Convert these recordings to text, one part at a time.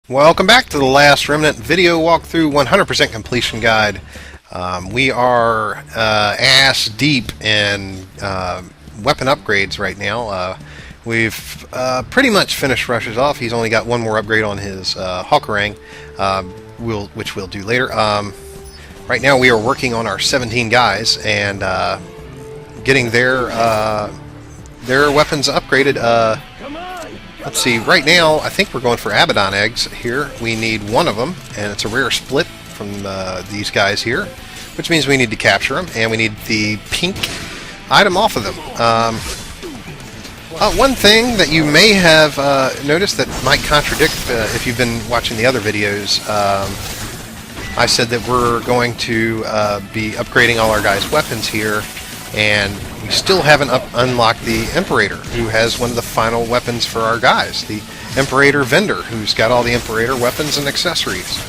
Welcome back to the last Remnant video walkthrough 100% completion guide. We are ass deep in weapon upgrades right now. We've pretty much finished Rush's off. He's only got one more upgrade on his Hawkerang, which we'll do later. Right now we are working on our 17 guys and getting their weapons upgraded. Let's see, right now I think we're going for Abaddon eggs here. We need one of them, and it's a rare split from these guys here, which means we need to capture them, and we need the pink item off of them. One thing that you may have noticed that might contradict if you've been watching the other videos, I said that we're going to be upgrading all our guys' weapons here, and we still haven't unlocked the Imperator, who has one of the final weapons for our guys. The Imperator Vendor, who's got all the Imperator weapons and accessories.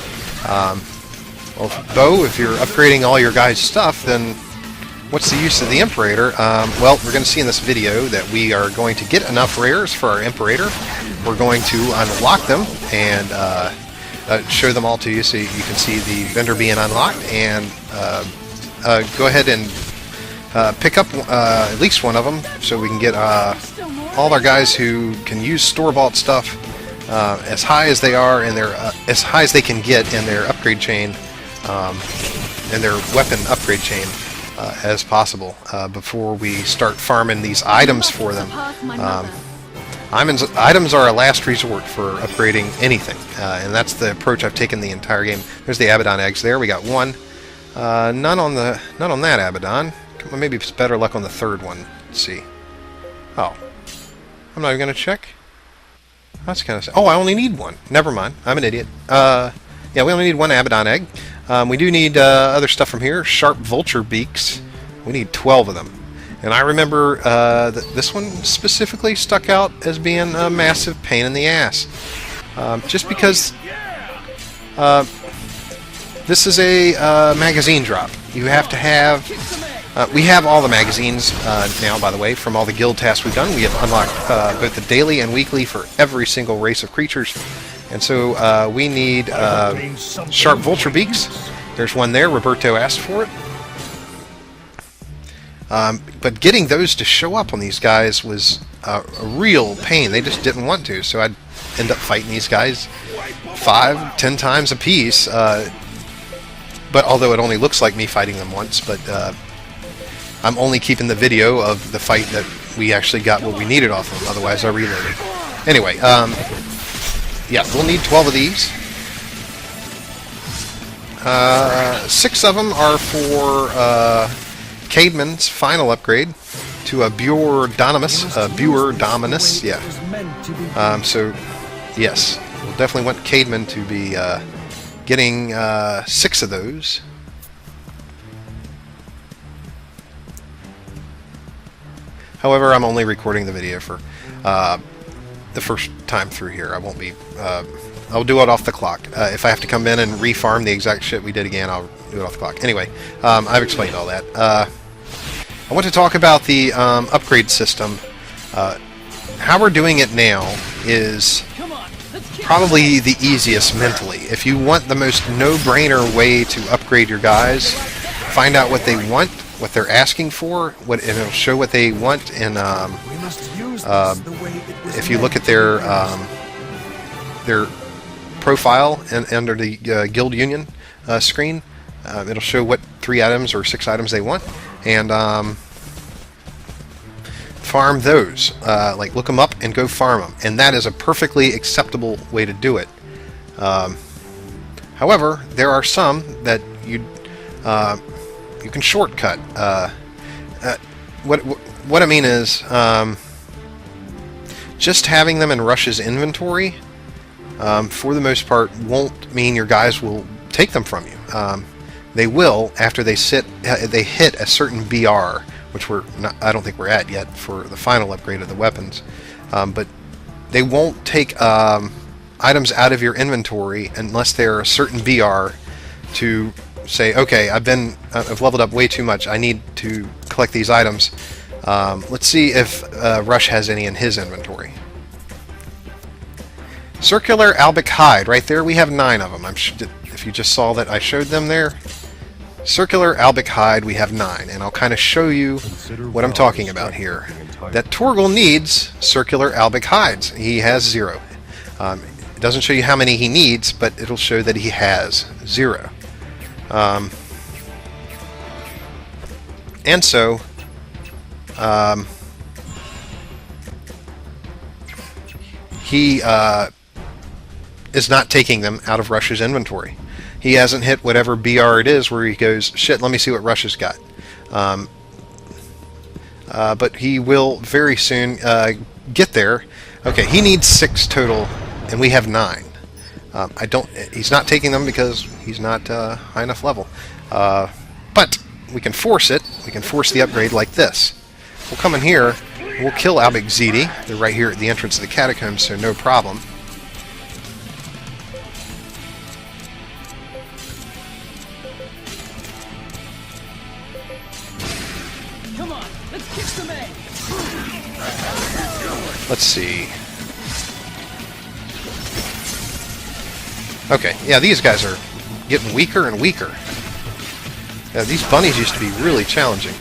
Well, if you're upgrading all your guys' stuff, then what's the use of the Imperator? Well, we're going to see in this video that we are going to get enough rares for our Imperator. We're going to unlock them and show them all to you so you can see the vendor being unlocked, and go ahead and pick up at least one of them so we can get all our guys who can use store-bought stuff as high as they are in their as high as they can get in their upgrade chain, in their weapon upgrade chain as possible before we start farming these items for them. Items are a last resort for upgrading anything, and that's the approach I've taken the entire game. There's the Abaddon eggs there. We got one. None on that Abaddon. Maybe it's better luck on the third one. Let's see. Oh. I'm not even going to check. That's kind of... Oh, I only need one. Never mind. I'm an idiot. Yeah, we only need one Abaddon egg. We do need other stuff from here. Sharp vulture beaks. We need 12 of them. And I remember that this one specifically stuck out as being a massive pain in the ass. Just because this is a magazine drop. You have to have... we have all the magazines now, by the way, from all the guild tasks we've done. We have unlocked both the daily and weekly for every single race of creatures. And so we need sharp vulture beaks. There's one there. Roberto asked for it. But getting those to show up on these guys was a real pain. They just didn't want to. So I'd end up fighting these guys 5-10 times a piece. But although it only looks like me fighting them once, but... I'm only keeping the video of the fight that we actually got what we needed off of them, otherwise I reloaded. Anyway, yeah, we'll need 12 of these. 6 of them are for Cademan's final upgrade to a Buer Dominus, yeah. So, yes, we'll definitely want Cademan to be getting 6 of those. However, I'm only recording the video for the first time through here. I won't be... I'll do it off the clock. If I have to come in and refarm the exact shit we did again, I'll do it off the clock. Anyway, I've explained all that. I want to talk about the upgrade system. How we're doing it now is probably the easiest mentally. If you want the most no-brainer way to upgrade your guys, find out what they want, what they're asking for, and it'll show what they want. And if you look at their profile and under the guild union screen, it'll show what 3 items or 6 items they want, and farm those. Like, look them up and go farm them, and that is a perfectly acceptable way to do it. However, there are some that you can shortcut. What I mean is, just having them in Rush's inventory, for the most part, won't mean your guys will take them from you. They will after they hit a certain BR, which I don't think we're at yet for the final upgrade of the weapons. But they won't take items out of your inventory unless they're a certain BR to say, okay, I've leveled up way too much. I need to collect these items. Let's see if Rush has any in his inventory. Circular albic hide. Right there we have 9 of them. If you just saw that I showed them there. Circular albic hide, we have 9. And I'll kind of show you what I'm talking about here. That Torgal needs circular albic hides. He has 0. It doesn't show you how many he needs, but it'll show that he has 0. And so, he is not taking them out of Rush's inventory. He hasn't hit whatever BR it is where he goes, shit, let me see what Rush has got. But he will very soon get there. Okay, he needs 6 total, and we have 9. He's not taking them because he's not high enough level. But we can force it. We can force the upgrade like this. We'll come in here. We'll kill Albic Ziti. They're right here at the entrance of the catacombs, so no problem. Come on, let's kick some egg. Let's see. Okay, yeah, these guys are getting weaker and weaker. Yeah, these bunnies used to be really challenging.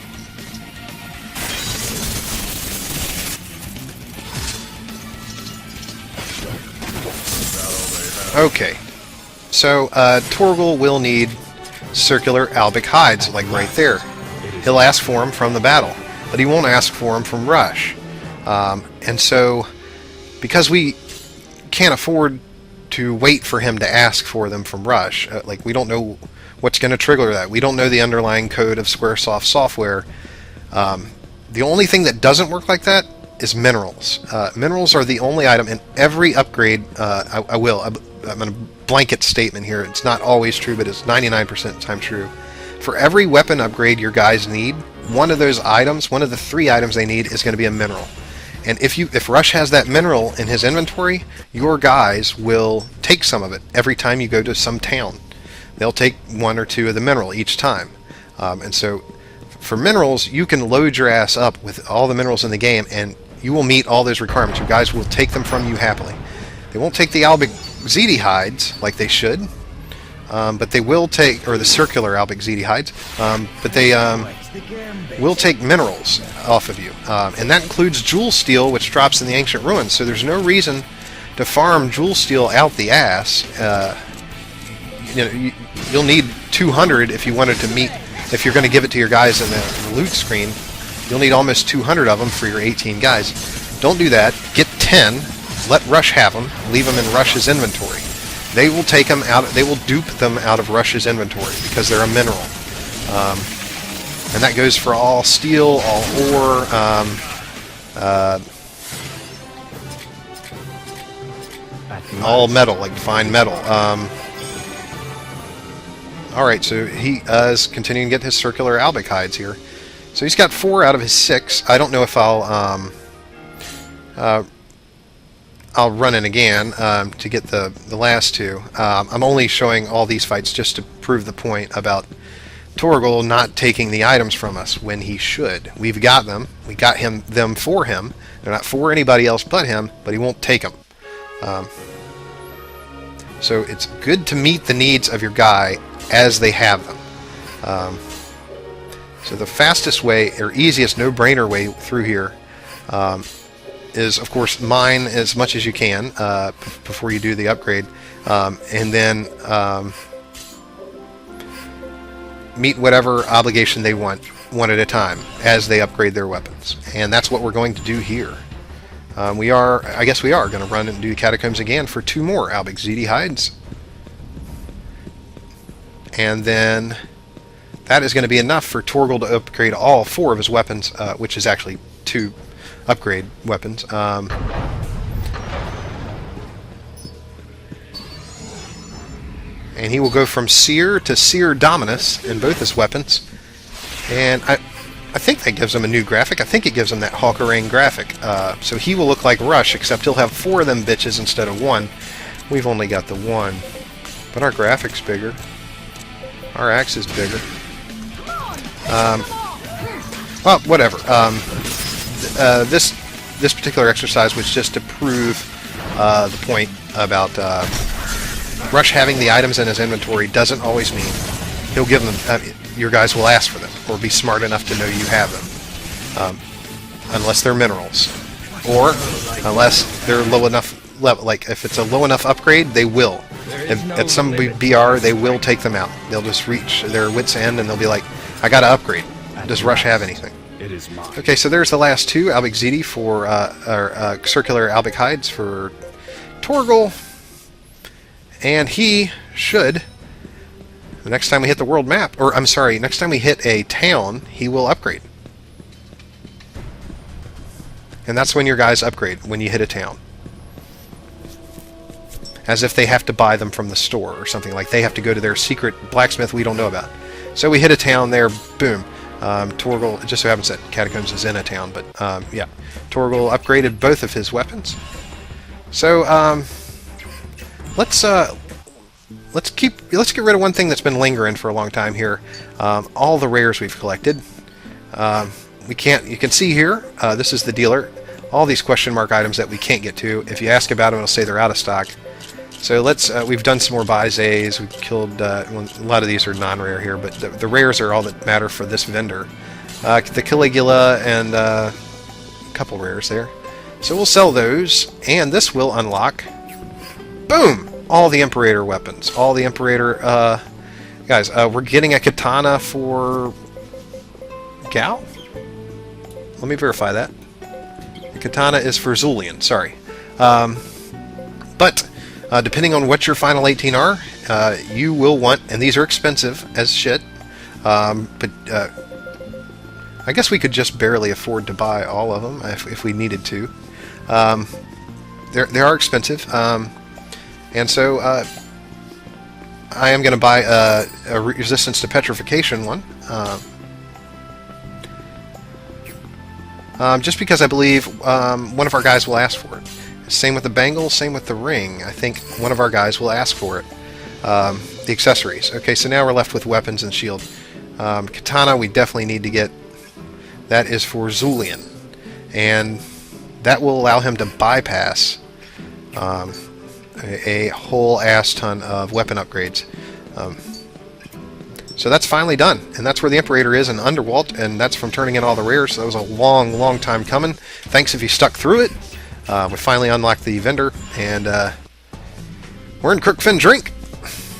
Okay, so Torgal will need circular albic hides, like right there. He'll ask for them from the battle, but he won't ask for them from Rush. And so, because we can't afford to wait for him to ask for them from Rush, like we don't know what's going to trigger that. We don't know the underlying code of Squaresoft software. The only thing that doesn't work like that is minerals. Minerals are the only item in every upgrade. I'm going to blanket statement here. It's not always true, but it's 99% of the time true. For every weapon upgrade your guys need, one of those items, one of the 3 items they need, is going to be a mineral. And if Rush has that mineral in his inventory, your guys will take some of it every time you go to some town. They'll take 1 or 2 of the mineral each time. And so for minerals, you can load your ass up with all the minerals in the game, and you will meet all those requirements. Your guys will take them from you happily. They won't take the Albic Ziti hides like they should, but they will take, or the circular Albic Ziti hides, but they will take minerals off of you. And that includes Jewel Steel, which drops in the Ancient Ruins, so there's no reason to farm Jewel Steel out the ass. You'll need 200 if you wanted to meet, if you're going to give it to your guys in the loot screen. You'll need almost 200 of them for your 18 guys. Don't do that. Get 10. Let Rush have them. Leave them in Rush's inventory. They will take them out. They will dupe them out of Rush's inventory because they're a mineral. And that goes for all steel, all ore, all metal, like fine metal. Alright, so he is continuing to get his circular albic hides here. So he's got 4 out of his 6. I don't know if I'll run in again to get the last 2. I'm only showing all these fights just to prove the point about Torgal not taking the items from us when he should. We've got them. We got them for him. They're not for anybody else but him, but he won't take them. So it's good to meet the needs of your guy as they have them. So the fastest way, or easiest, no-brainer way through here is, of course, mine as much as you can before you do the upgrade, and then meet whatever obligation they want, one at a time, as they upgrade their weapons. And that's what we're going to do here. I guess we are going to run and do Catacombs again for 2 more Albic Ziti hides. And then that is going to be enough for Torgal to upgrade all 4 of his weapons, which is actually 2 upgrade weapons. And he will go from Seer to Seer Dominus in both his weapons. And I think that gives him a new graphic. I think it gives him that Hawkerang graphic. So he will look like Rush, except he'll have 4 of them bitches instead of 1. We've only got the 1. But our graphic's bigger. Our axe is bigger. Well, whatever. This particular exercise was just to prove the point Rush having the items in his inventory doesn't always mean he'll give them. Your guys will ask for them or be smart enough to know you have them, unless they're minerals, or unless they're low enough level. Like if it's a low enough upgrade, they will. At some BR, they will take them out. They'll just reach their wit's end and they'll be like, "I got to upgrade. Does Rush have anything?" It is mine. Okay, so there's the last two Albic Ziti for circular Albic hides for Torgal, and he should. The next time we hit the world map, or I'm sorry, next time we hit a town, he will upgrade. And that's when your guys upgrade, when you hit a town. As if they have to buy them from the store or something, like they have to go to their secret blacksmith we don't know about. So we hit a town there, boom. Torgal, it just so happens that Catacombs is in a town, but yeah. Torgal upgraded both of his weapons. So let's get rid of one thing that's been lingering for a long time here. All the rares we've collected. You can see here, this is the dealer. All these question mark items that we can't get to. If you ask about them, it'll say they're out of stock. So we've done some more Bizays. We've killed, a lot of these are non-rare here, but the rares are all that matter for this vendor. The Caligula and a couple rares there. So we'll sell those, and this will unlock, boom, all the Imperator weapons. All the Imperator, guys, we're getting a katana for Gal? Let me verify that. The katana is for Zulian, sorry. But depending on what your final 18 are, you will want, and these are expensive as shit, but I guess we could just barely afford to buy all of them if we needed to. They are expensive, and so I am going to buy a resistance to petrification one, just because I believe one of our guys will ask for it. Same with the bangle, same with the ring. I think one of our guys will ask for it. The accessories. Okay, so now we're left with weapons and shield. Katana we definitely need to get. That is for Zulian. And that will allow him to bypass a whole ass ton of weapon upgrades. So that's finally done. And that's where the Imperator is in Underwalt, and that's from turning in all the rares. So that was a long, long time coming. Thanks if you stuck through it. We finally unlocked the vendor, and we're in Crookfen Drink,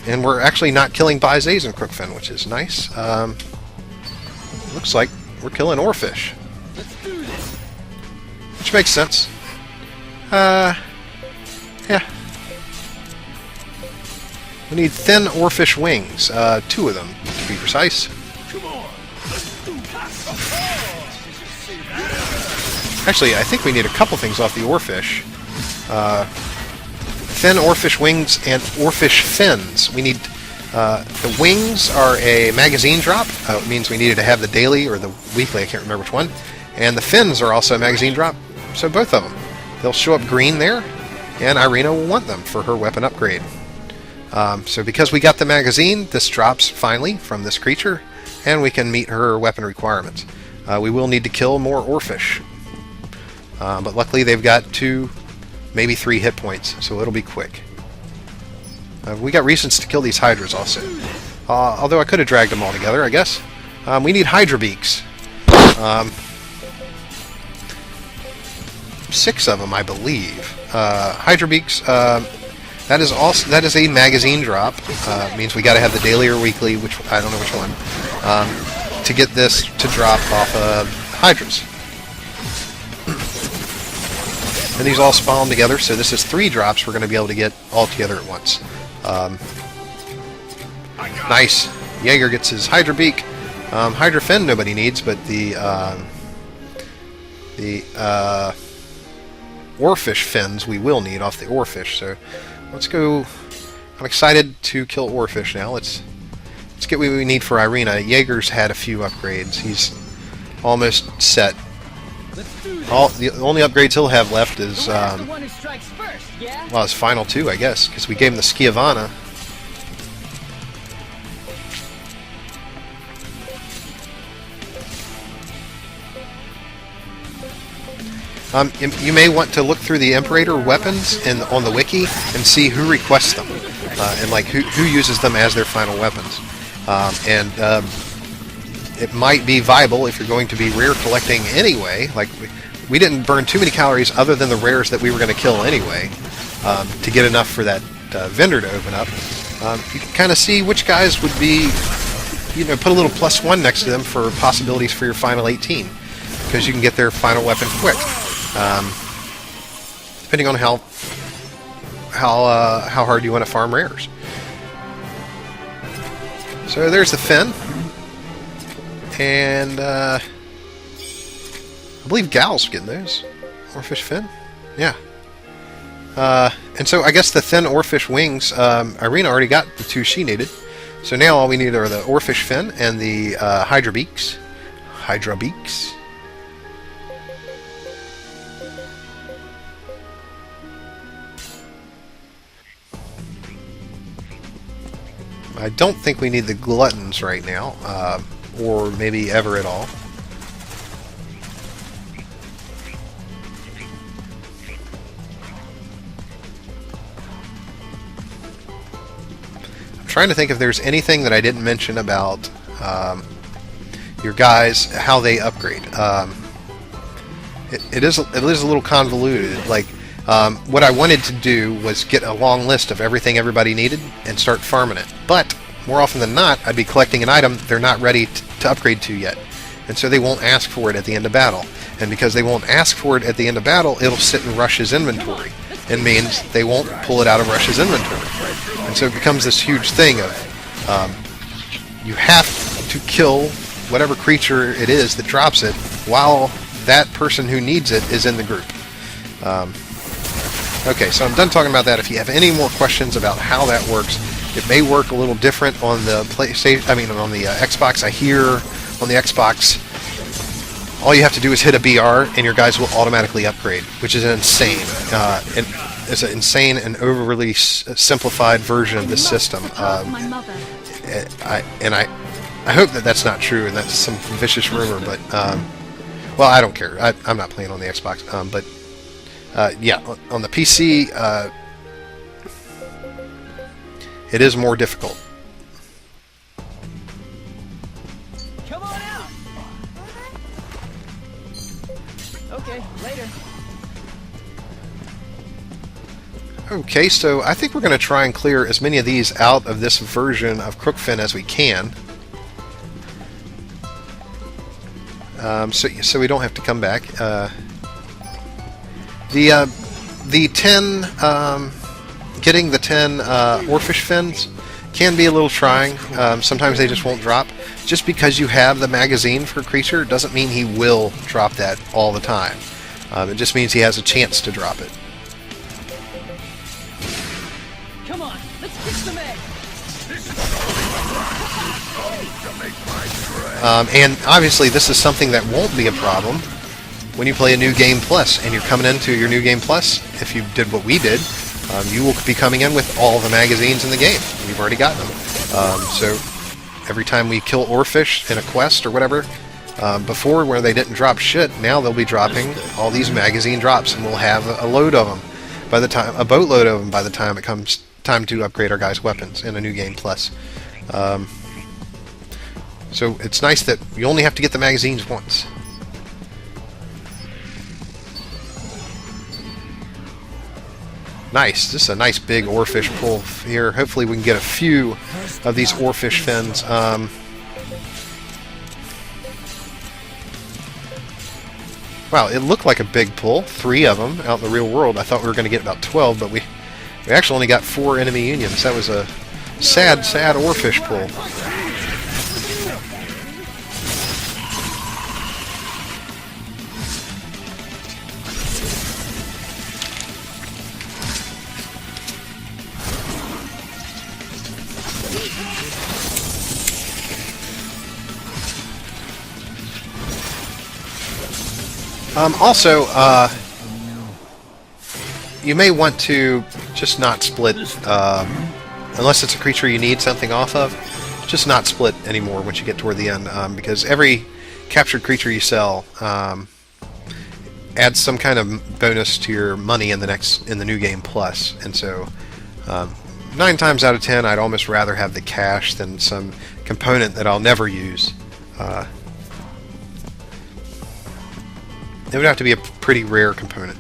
and we're actually not killing Bizays in Crookfen, which is nice. Looks like we're killing Oarfish, which makes sense. Yeah. We need thin Oarfish wings, 2 of them, to be precise. Actually, I think we need a couple things off the Oarfish. Thin Oarfish wings and Oarfish fins. We need... the wings are a magazine drop. It means we needed to have the daily or the weekly, I can't remember which one. And the fins are also a magazine drop. So both of them. They'll show up green there, and Irina will want them for her weapon upgrade. So because we got the magazine, this drops finally from this creature, and we can meet her weapon requirements. We will need to kill more Oarfish. But luckily they've got 2, maybe 3 hit points, so it'll be quick. We got reasons to kill these Hydras also. Although I could have dragged them all together, I guess. We need Hydra Beaks. 6 of them, I believe. Hydra Beaks, that is a magazine drop. Means we got to have the daily or weekly, which I don't know which one, to get this to drop off of Hydras. And these all spawn together, so this is 3 drops we're going to be able to get all together at once. Nice. Jaeger gets his Hydra Beak. Hydra Fin nobody needs, but the Oarfish fins we will need off the Oarfish. So let's go. I'm excited to kill Oarfish now. Let's get what we need for Irina. Jaeger's had a few upgrades. He's almost set. The only upgrades he'll have left is well, his final 2, I guess, because we gave him the Schiavana. You may want to look through the Imperator weapons on the wiki and see who requests them, and like who uses them as their final weapons. It might be viable if you're going to be rare collecting anyway. Like we didn't burn too many calories other than the rares that we were going to kill anyway, to get enough for that vendor to open up. You can kind of see which guys would be, put a little +1 next to them for possibilities for your final 18, because you can get their final weapon quick. Depending on how hard you want to farm rares. So there's the fin, and I believe Gal's getting those. Oarfish fin, yeah. And so I guess the thin Oarfish wings, Irina already got the 2 she needed. So now all we need are the Oarfish fin and the Hydra beaks. I don't think we need the gluttons right now, or maybe ever at all. I'm trying to think if there's anything that I didn't mention about your guys, how they upgrade. It is a little convoluted. Like, what I wanted to do was get a long list of everything everybody needed and start farming it. But more often than not, I'd be collecting an item they're not ready to upgrade to yet. And so they won't ask for it at the end of battle. And because they won't ask for it at the end of battle, it'll sit in Rush's inventory. It means they won't pull it out of Rush's inventory. And so it becomes this huge thing of you have to kill whatever creature it is that drops it while that person who needs it is in the group. Okay, so I'm done talking about that. If you have any more questions about how that works, it may work a little different on the PlayStation. I mean, on the Xbox. I hear on the Xbox, all you have to do is hit a BR, and your guys will automatically upgrade, which is insane. And it's an insane and overly simplified version of this system. I hope that that's not true, and that's some vicious rumor. But well, I don't care. I'm not playing on the Xbox, but. Yeah, on the PC, it is more difficult. Come on out. Okay, later. Okay, so I think we're going to try and clear as many of these out of this version of Crookfin as we can. So we don't have to come back. The 10, getting the 10 Oarfish fins can be a little trying. Sometimes they just won't drop. Just because you have the magazine for a creature doesn't mean he will drop that all the time. It just means he has a chance to drop it. Come on, let's kick some eggs. And obviously this is something that won't be a problem when you play a New Game Plus, and you're coming into your New Game Plus. If you did what we did, you will be coming in with all the magazines in the game. You've already got them. So every time we kill Oarfish in a quest or whatever, before where they didn't drop shit, now they'll be dropping all these magazine drops, and we'll have a load of them by the time, a boatload of them by the time it comes time to upgrade our guys' weapons in a New Game Plus. So it's nice that you only have to get the magazines once. Nice. This is a nice big Oarfish pull here. Hopefully we can get a few of these Oarfish fins. Wow, it looked like a big pull. 3 of them out in the real world. I thought we were going to get about 12, but we actually only got 4 enemy unions. That was a sad, sad Oarfish pull. Also, you may want to just not split, unless it's a creature you need something off of, just not split anymore once you get toward the end, because every captured creature you sell, adds some kind of bonus to your money in the new game plus. And so 9 times out of 10, I'd almost rather have the cash than some component that I'll never use. It would have to be a pretty rare component.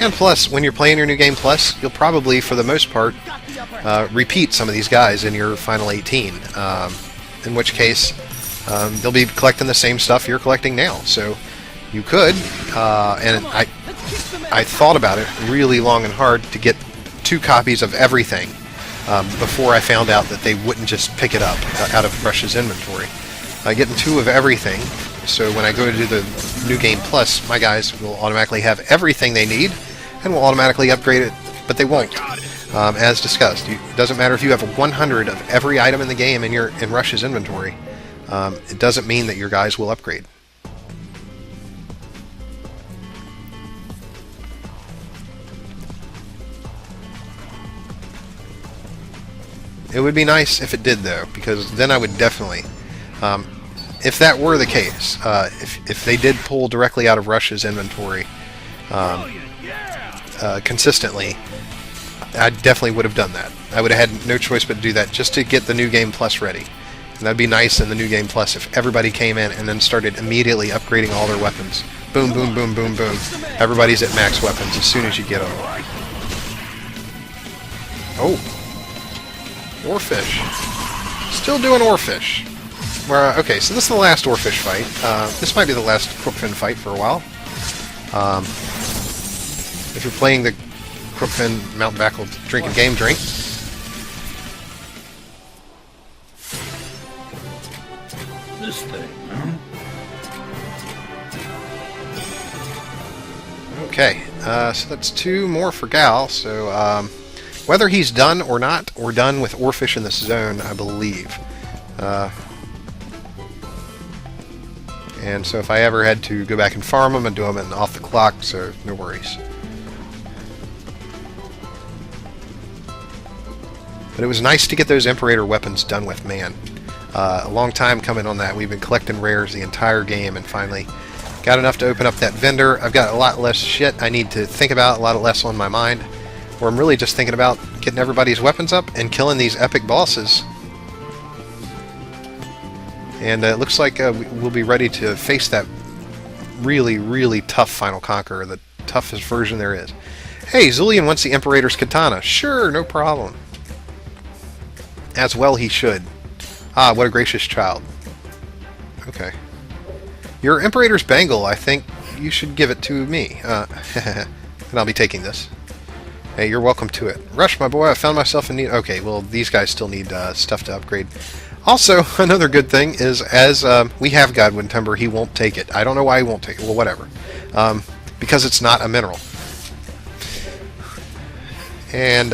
And plus, when you're playing your new game plus, you'll probably, for the most part, repeat some of these guys in your final 18. In which case, they'll be collecting the same stuff you're collecting now. So you could, and I thought about it really long and hard to get 2 copies of everything before I found out that they wouldn't just pick it up out of Rush's inventory. Getting 2 of everything, so when I go to do the new game plus, my guys will automatically have everything they need and will automatically upgrade it, but they won't. As discussed, it doesn't matter if you have 100 of every item in the game in Rush's inventory. It doesn't mean that your guys will upgrade. It would be nice if it did, though, because then I would definitely, if that were the case, if they did pull directly out of Rush's inventory consistently, I definitely would have done that. I would have had no choice but to do that just to get the new game plus ready. And that'd be nice in the new game plus if everybody came in and then started immediately upgrading all their weapons. Boom, boom, boom, boom, boom. Everybody's at max weapons as soon as you get them. Oh. Oarfish. Still doing Oarfish. Okay, so this is the last Oarfish fight. This might be the last Crookfin fight for a while. If you're playing the Crookfin Mountain Backle Drinking Game Drink. This thing, huh? Okay, so that's 2 more for Gal. So whether he's done or not, we're done with Oarfish in this zone, I believe. And so if I ever had to go back and farm them, I'd do them off the clock, so no worries. But it was nice to get those Imperator weapons done with, man. A long time coming on that. We've been collecting rares the entire game, and finally got enough to open up that vendor. I've got a lot less shit I need to think about, a lot less on my mind. Where I'm really just thinking about getting everybody's weapons up and killing these epic bosses. And it looks like we'll be ready to face that really, really tough Final Conqueror, the toughest version there is. Hey, Zulian wants the Imperator's Katana. Sure, no problem. As well he should. Ah, what a gracious child. Okay. Your Imperator's Bangle, I think you should give it to me. And I'll be taking this. Hey, you're welcome to it. Rush, my boy, I found myself in need... Okay, well, these guys still need stuff to upgrade. Also, another good thing is, as we have Godwin Timber, he won't take it. I don't know why he won't take it. Well, whatever. Because it's not a mineral. And,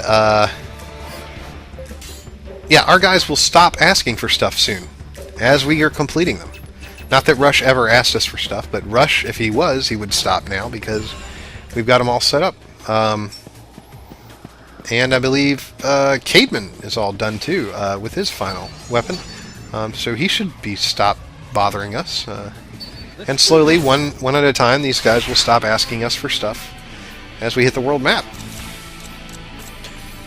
yeah, our guys will stop asking for stuff soon, as we are completing them. Not that Rush ever asked us for stuff, but Rush, if he was, he would stop now, because we've got them all set up. And I believe Cademan is all done too with his final weapon. So he should be stopped bothering us. And slowly, one at a time, these guys will stop asking us for stuff as we hit the world map.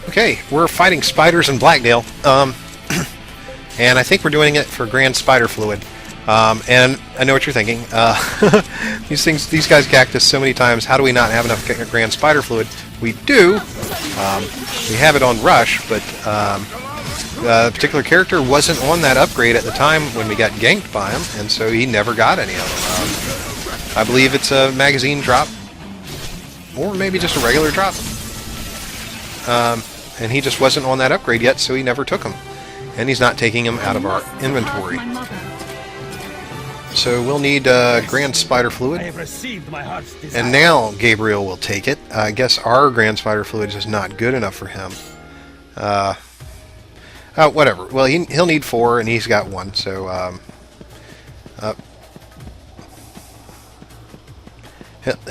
Okay, we're fighting spiders in Blackdale. And I think we're doing it for Grand Spider Fluid. And I know what you're thinking. These guys gacked us so many times. How do we not have enough Grand Spider Fluid? We do. We have it on Rush, but a particular character wasn't on that upgrade at the time when we got ganked by him, and so he never got any of them. I believe it's a magazine drop, or maybe just a regular drop. And he just wasn't on that upgrade yet, so he never took them. And he's not taking them out of our inventory. So we'll need Grand Spider Fluid. And now Gabriel will take it. I guess our Grand Spider Fluid is not good enough for him. Oh, whatever. Well, he'll need 4, and he's got 1. So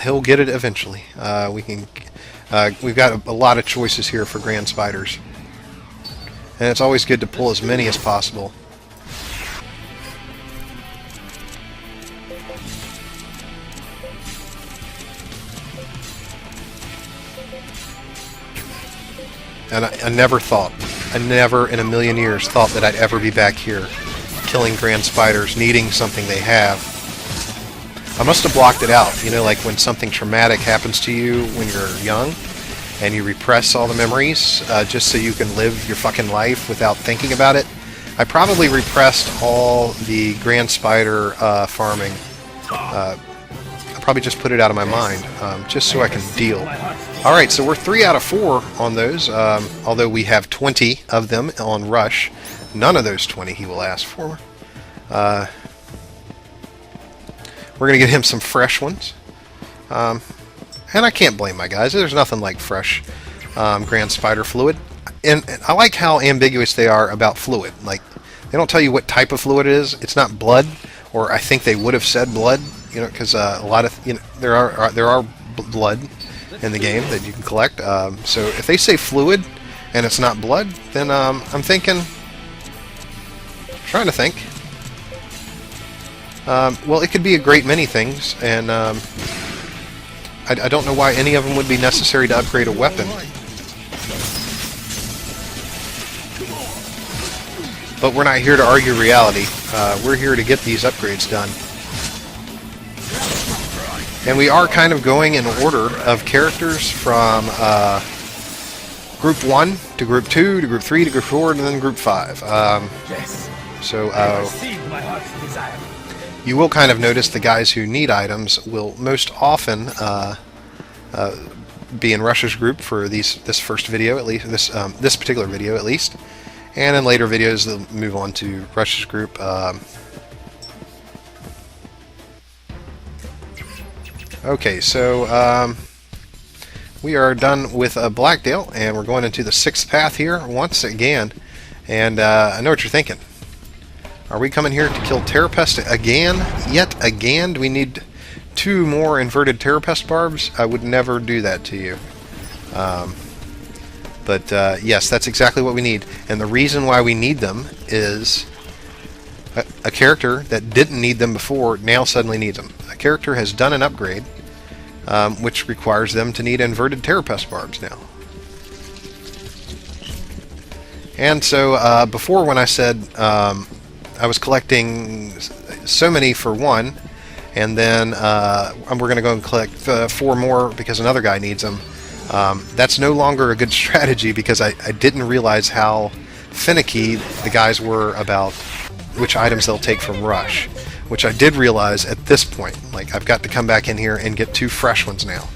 he'll get it eventually. We've got a lot of choices here for Grand Spiders. And it's always good to pull as many as possible. And I never in a million years thought that I'd ever be back here killing grand spiders, needing something they have. I must have blocked it out, you know, like when something traumatic happens to you when you're young and you repress all the memories just so you can live your fucking life without thinking about it. I probably repressed all the grand spider farming. I probably just put it out of my mind just so I can deal. Alright, so we're 3 out of 4 on those, although we have 20 of them on Rush. None of those 20 he will ask for. We're going to get him some fresh ones. And I can't blame my guys. There's nothing like fresh grand spider fluid. And I like how ambiguous they are about fluid. Like, they don't tell you what type of fluid it is. It's not blood, or I think they would have said blood, you know, because a lot of, you know, there are blood in the game that you can collect. So if they say fluid and it's not blood, then I'm trying to think. Well, it could be a great many things, and I don't know why any of them would be necessary to upgrade a weapon. But we're not here to argue reality. We're here to get these upgrades done. And we are kind of going in order of characters from Group 1 to Group 2 to Group 3 to Group 4 and then Group 5. So you will kind of notice the guys who need items will most often be in Rush's group for this first video, at least this particular video at least, and in later videos they'll move on to Rush's group. Okay, so we are done with Blackdale, and we're going into the 6th path here once again. And I know what you're thinking. Are we coming here to kill Terrapest again? Yet again? Do we need 2 more inverted Terrapest barbs? I would never do that to you. But yes, that's exactly what we need. And the reason why we need them is a character that didn't need them before now suddenly needs them. A character has done an upgrade which requires them to need inverted Terrapest barbs now. And so before, when I said I was collecting so many for 1, and then we're going to go and collect 4 more because another guy needs them, that's no longer a good strategy, because I didn't realize how finicky the guys were about which items they'll take from Rush, which I did realize at this point. Like, I've got to come back in here and get 2 fresh ones now.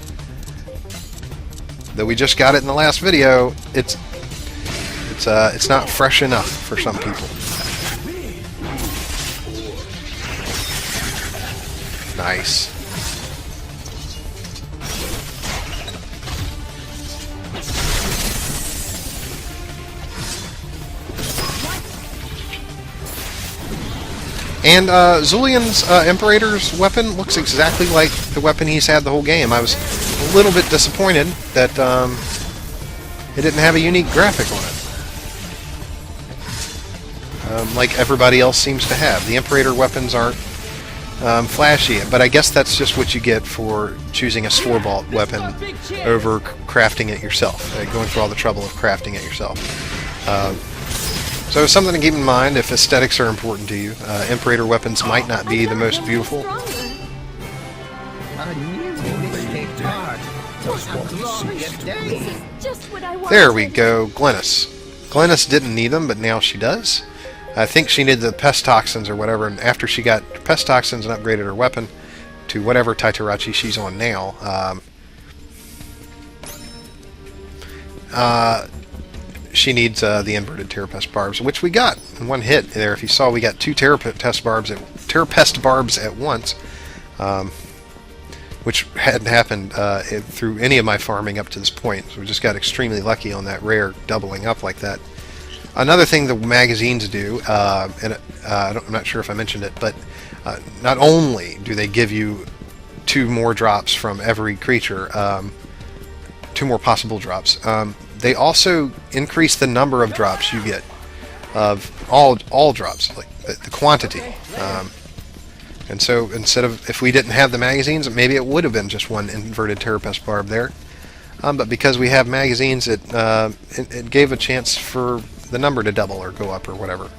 Though we just got it in the last video, it's not fresh enough for some people. Nice. And Zulian's Imperator's weapon looks exactly like the weapon he's had the whole game. I was a little bit disappointed that it didn't have a unique graphic on it, like everybody else seems to have. The Imperator weapons aren't flashy, but I guess that's just what you get for choosing a store-bought weapon over crafting it yourself, going through all the trouble of crafting it yourself. So something to keep in mind if aesthetics are important to you. Imperator weapons might not be the most beautiful. There we go, Glennis. Glennis didn't need them, but now she does. I think she needed the pest toxins or whatever, and after she got pest toxins and upgraded her weapon to whatever Taitarachi she's on now, she needs the inverted Terrapest barbs, which we got in one hit there. If you saw, we got 2 Terrapest barbs at once, which hadn't happened through any of my farming up to this point. So we just got extremely lucky on that rare doubling up like that. Another thing the magazines do, and I'm not sure if I mentioned it, but not only do they give you 2 more drops from every creature, 2 more possible drops, they also increase the number of drops you get, of all drops, like the quantity. And so instead of, if we didn't have the magazines, maybe it would have been just 1 inverted Terrapest barb there. but because we have magazines, it gave a chance for the number to double or go up or whatever.